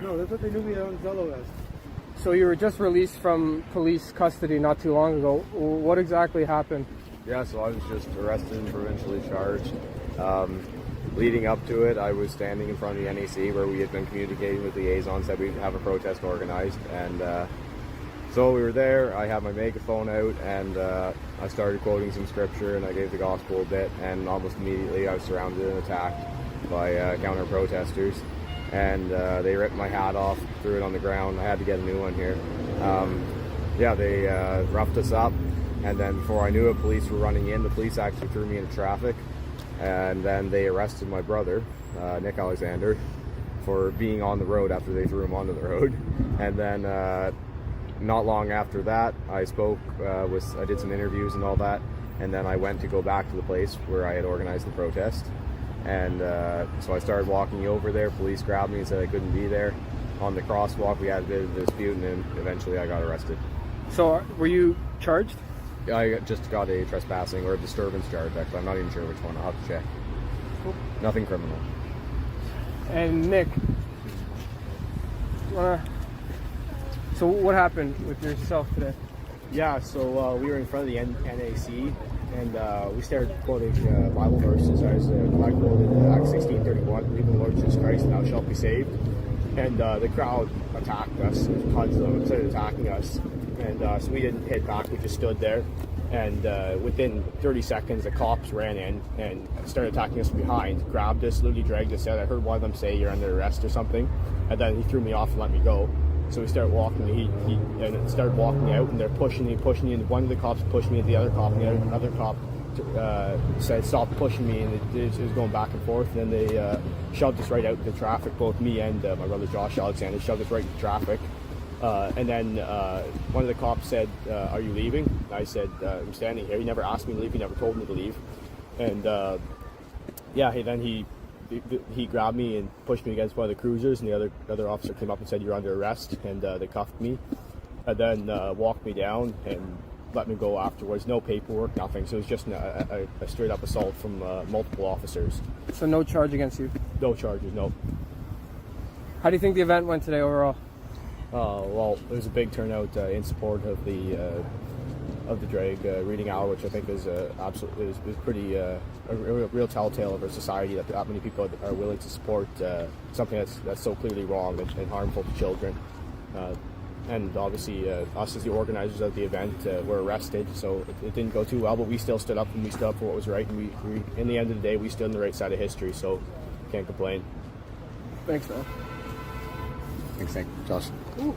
No, that's what they knew me on Zello as. So you were just released from police custody not too long ago. What exactly happened? Yeah, so I was just arrested and provincially charged. Leading up to it, I was standing in front of the NAC where we had been communicating with liaisons that we'd have a protest organized. And so we were there, I had my megaphone out, and I started quoting some scripture, and I gave the gospel a bit, and almost immediately I was surrounded and attacked by counter-protesters. And they ripped my hat off, threw it on the ground. I had to get a new one here. Yeah, they roughed us up, and then before I knew it, police were running in. The police actually threw me into traffic, and then they arrested my brother, Nick Alexander, for being on the road after they threw him onto the road. And then not long after that, I spoke I did some interviews and all that, and then I went to go back to the place where I had organized the protest. And so I started walking over there. Police grabbed me and said I couldn't be there. On the crosswalk, we had a bit of a dispute, and then eventually I got arrested. So were you charged? I just got a trespassing or a disturbance charge, actually. I'm not even sure which one. I'll have to check. Cool. Nothing criminal. And Nick, so what happened with yourself today? Yeah, so we were in front of the NAC, and we started quoting Bible verses. I quoted Acts 16:31, "Believe in the Lord Jesus Christ, and thou shalt be saved." And the crowd attacked us. Tons of them started attacking us, and so we didn't hit back. We just stood there, and within 30 seconds, the cops ran in and started attacking us from behind. Grabbed us, literally dragged us out. I heard one of them say, "You're under arrest" or something, and then he threw me off and let me go. So we started walking. He started walking out, and they're pushing me. And one of the cops pushed me, and the other cop, and the other cop said, "Stop pushing me," and it was going back and forth. And then they shoved us right out into traffic. Both me and my brother Josh Alexander shoved us right into traffic. And then one of the cops said, "Are you leaving?" And I said, "I'm standing here." He never asked me to leave. He never told me to leave. And he grabbed me and pushed me against one of the cruisers, and the other officer came up and said, "You're under arrest," and they cuffed me, and then walked me down and let me go afterwards. No paperwork, nothing. So it was just a straight up assault from multiple officers. So no charge against you? No charges, no. How do you think the event went today overall? Well, there was a big turnout in support of the drag reading hour, which I think is absolutely is pretty a real telltale of our society that many people are willing to support something that's so clearly wrong and harmful to children. And obviously, us as the organizers of the event were arrested, so it didn't go too well. But we still stood up, and we stood up for what was right. And we in the end of the day, we stood on the right side of history. So can't complain. Thanks, man. Thanks, Josh. Ooh.